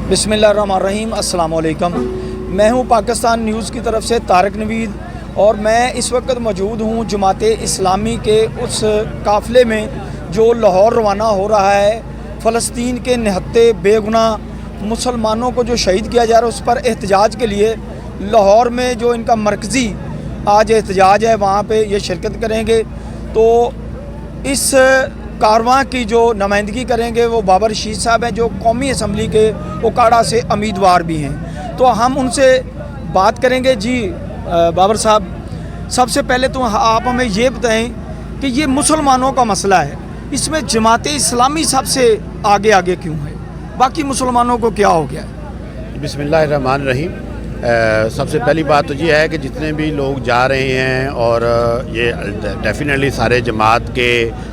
बिस्मिल्लाहिर्रहमानिर्रहीम। अस्सलाम वालेकुम। मैं हूं पाकिस्तान न्यूज़ की तरफ से तारिक नवीद और मैं इस वक्त मौजूद हूं जमाते इस्लामी के उस काफ़िले में जो लाहौर रवाना हो रहा है। फ़लस्तीन के निहत्ते बेगुनाह मुसलमानों को जो शहीद किया जा रहा है उस पर एहतजाज के लिए लाहौर में जो इनका मरकज़ी आज एहतजाज है वहाँ पे ये शिरकत करेंगे। तो इस कारवां की जो नुमाइंदगी करेंगे वो बाबर रशीद साहब हैं जो कौमी असम्बली के ओकाड़ा से उम्मीदवार भी हैं। तो हम उनसे बात करेंगे। जी बाबर साहब, सबसे पहले तो आप हमें ये बताएं कि ये मुसलमानों का मसला है, इसमें जमात इस्लामी सबसे आगे आगे क्यों है, बाकी मुसलमानों को क्या हो गया है? बिस्मिल्लाहिर्रहमानिर्रहीम। सबसे पहली बात तो ये है कि जितने भी लोग जा रहे हैं और ये डेफिनेटली सारे जमात के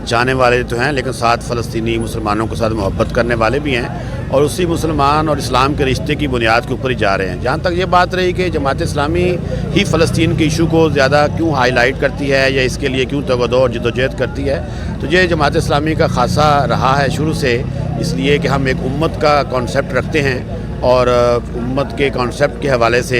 चाहने वाले तो हैं, लेकिन साथ फ़लस्तीनी मुसलमानों के साथ मोहब्बत करने वाले भी हैं और उसी मुसलमान और इस्लाम के रिश्ते की बुनियाद के ऊपर ही जा रहे हैं। जहाँ तक ये बात रही कि जमात इस्लामी ही फ़लस्तीन के इशू को ज़्यादा क्यों हाईलाइट करती है या इसके लिए क्यों तगदो और जदोजहद करती है, तो ये जमात इस्लामी का खासा रहा है शुरू से, इसलिए कि हम एक उम्मत का कॉन्सेप्ट रखते हैं और उम्मत के कॉन्सेप्ट के हवाले से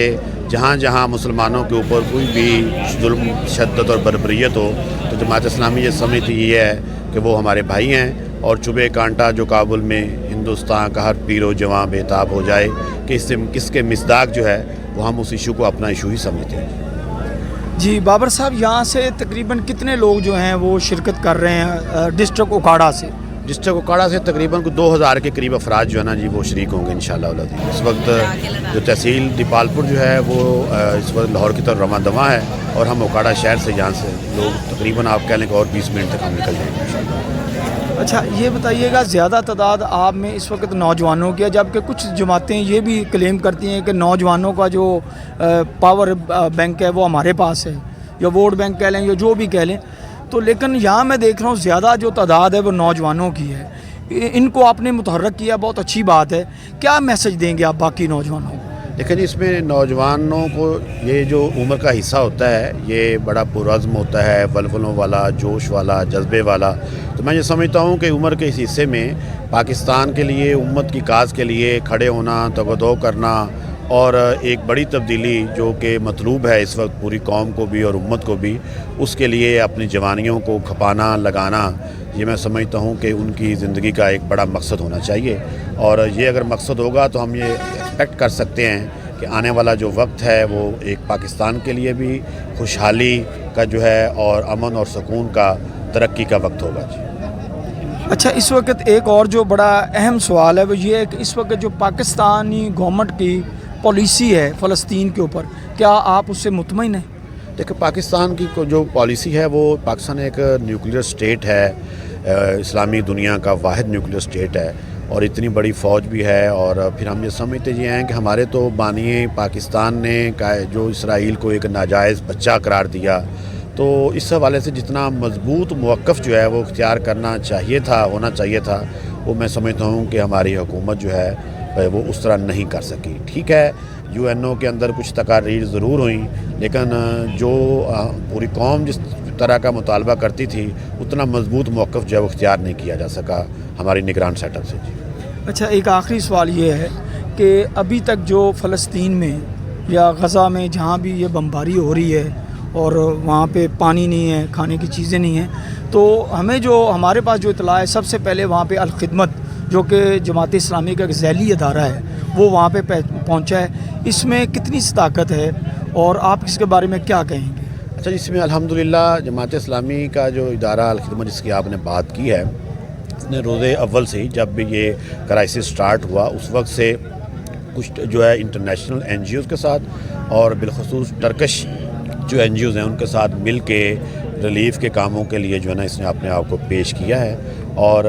जहाँ जहाँ मुसलमानों के ऊपर कोई भी जुल्म शद्दत और बर्बरियत हो तो जमात इस्लामी ये समझती ये है कि वो हमारे भाई हैं और चुभे कांटा जो काबुल में हिंदुस्तान का हर पीरो जवां बेताब हो जाए कि इससे किसके मिसदाक जो है वो हम उस इशू को अपना इशू ही समझते हैं। जी बाबर साहब, यहाँ से तकरीबन कितने लोग जो हैं वो शिरकत कर रहे हैं डिस्ट्रिक्ट ओकाड़ा से? डिस्ट्रिक्ट ओकाड़ा से तकरीबन 2000 के करीब अफराद जो है ना जी वो शरीक होंगे इंशाअल्लाह। इस वक्त जो तहसील दीपालपुर जो है वो इस वक्त लाहौर की तरफ रवां दवा है और हम ओकाड़ा शहर से यहाँ से लोग तकरीबन आप कह लें कि और 20 मिनट तक हम निकल जाएंगे इंशाअल्लाह। अच्छा ये बताइएगा, ज़्यादा तादाद आप में इस वक्त नौजवानों की है, जबकि कुछ जमातें ये भी क्लेम करती हैं कि नौजवानों का जो पावर बैंक है वो हमारे पास है, या वोट बैंक कह लें या जो भी कह लें। तो लेकिन यहाँ मैं देख रहा हूँ ज़्यादा जो तादाद है वो नौजवानों की है। इनको आपने मुतहर्रक किया, बहुत अच्छी बात है। क्या मैसेज देंगे आप बाकी नौजवानों को? लेकिन इसमें नौजवानों को ये जो उम्र का हिस्सा होता है ये बड़ा पुरज़्म होता है, वलवलों वाला, जोश वाला, जज्बे वाला। तो मैं ये समझता हूँ कि उम्र के इस हिस्से में पाकिस्तान के लिए, उम्मत की काज के लिए खड़े होना, तगदो करना और एक बड़ी तब्दीली जो कि मतलूब है इस वक्त पूरी कौम को भी और उम्मत को भी, उसके लिए अपनी जवानियों को खपाना लगाना, ये मैं समझता हूँ कि उनकी ज़िंदगी का एक बड़ा मकसद होना चाहिए। और ये अगर मकसद होगा तो हम ये एक्सपेक्ट कर सकते हैं कि आने वाला जो वक्त है वो एक पाकिस्तान के लिए भी खुशहाली का जो है और अमन और सुकून का, तरक्की का वक्त होगा जी। अच्छा, इस वक्त एक और जो बड़ा अहम सवाल है वो ये है कि इस वक्त जो पाकिस्तानी गवर्नमेंट की पॉलिसी है फ़लस्तीन के ऊपर, क्या आप उससे मुतमईन हैं? देखिए, पाकिस्तान की जो पॉलिसी है वो, पाकिस्तान एक न्यूक्लियर स्टेट है, इस्लामी दुनिया का वाहिद न्यूक्लियर स्टेट है और इतनी बड़ी फ़ौज भी है। और फिर हम ये समझते ये हैं कि हमारे तो बानिए पाकिस्तान ने जो इसराइल को एक नाजायज़ बच्चा करार दिया, तो इस हवाले से जितना मजबूत मौक़िफ़ जो है वो इख्तियार करना चाहिए था, होना चाहिए था, वो मैं समझता हूँ कि हमारी हुकूमत जो है वो उस तरह नहीं कर सकी। ठीक है, UNO के अंदर कुछ तकारीर ज़रूर हुई, लेकिन जो पूरी कौम जिस तरह का मुतालबा करती थी उतना मजबूत मौक़िफ़ जो है वो इख्तियार नहीं किया जा सका हमारी निगरान सेटअप से जी। अच्छा, एक आखिरी सवाल ये है कि अभी तक जो फ़लस्तीन में या गज़ा में जहाँ भी ये बमबारी हो रही है और वहाँ पे पानी नहीं है, खाने की चीज़ें नहीं हैं, तो हमें जो हमारे पास जो इतला है, सबसे पहले वहाँ पे अल-ख़िदमत जो कि जमात इस्लामी का एक ज़ैली अदारा है वो वहाँ पे पहुँचा है। इसमें कितनी ताकत है और आप इसके बारे में क्या कहेंगे? अच्छा, इसमें अल्हम्दुलिल्लाह जमात इस्लामी का जो इदारा अल-ख़िदमत जिसकी आपने बात की है, उसने रोज़े अव्वल से ही, जब भी ये क्राइसिस स्टार्ट हुआ उस वक्त से कुछ जो है इंटरनेशनल NGOs के साथ और बिलखुसूस टर्किश जो NGOs हैं उनके साथ मिल के रिलीफ़ के कामों के लिए जो है ना इसने अपने आप को पेश किया है। और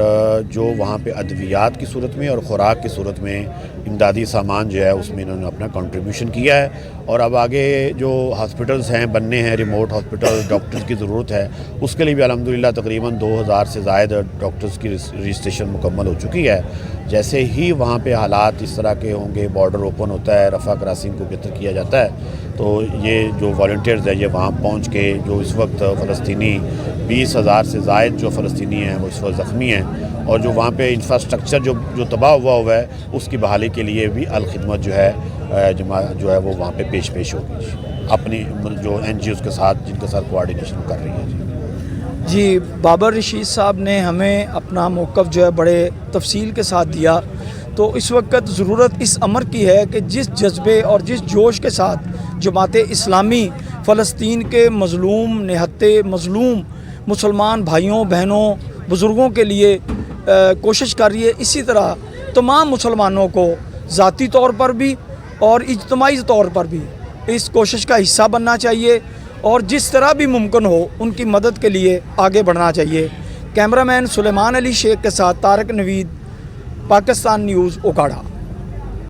जो वहाँ पे अद्वियात की सूरत में और ख़ुराक की सूरत में इमदादी सामान जो है उसमें इन्होंने अपना कंट्रीब्यूशन किया है। और अब आगे जो हॉस्पिटल्स हैं बनने हैं, रिमोट हॉस्पिटल, डॉक्टर्स की ज़रूरत है, उसके लिए भी अल्हम्दुलिल्लाह तकरीबन 2000 से ज़ायद डॉक्टर्स की रजिस्ट्रेशन मुकम्मल हो चुकी है। जैसे ही वहाँ पे हालात इस तरह के होंगे, बॉर्डर ओपन होता है, रफ़ा क्रॉसिंग को बेहतर किया जाता है, تو یہ جو والنٹیئرز ہیں یہ وہاں پہنچ کے جو اس وقت فلسطینی 20,000 سے زائد جو فلسطینی ہیں وہ اس وقت زخمی ہیں، اور جو وہاں پہ انفراسٹرکچر جو تباہ ہوا ہے اس کی بحالی کے لیے بھی الخدمت جو ہے جماعت جو ہے وہ وہاں پہ پیش ہوگی اپنی جو NGOs کے ساتھ، جن کے ساتھ کوآرڈینیشن کر رہی ہے۔ جی، بابر رشید صاحب نے ہمیں اپنا موقف جو ہے بڑے تفصیل کے ساتھ دیا، تو اس وقت ضرورت اس امر کی ہے کہ جس جذبے اور جس جوش کے ساتھ جماعت اسلامی فلسطین کے مظلوم نہتے مظلوم مسلمان بھائیوں بہنوں بزرگوں کے لیے کوشش کر رہی ہے، اسی طرح تمام مسلمانوں کو ذاتی طور پر بھی اور اجتماعی طور پر بھی اس کوشش کا حصہ بننا چاہیے، اور جس طرح بھی ممکن ہو ان کی مدد کے لیے آگے بڑھنا چاہیے۔ کیمرہ مین سلیمان علی شیخ کے ساتھ طارق نوید، پاکستان نیوز، اوکاڑا۔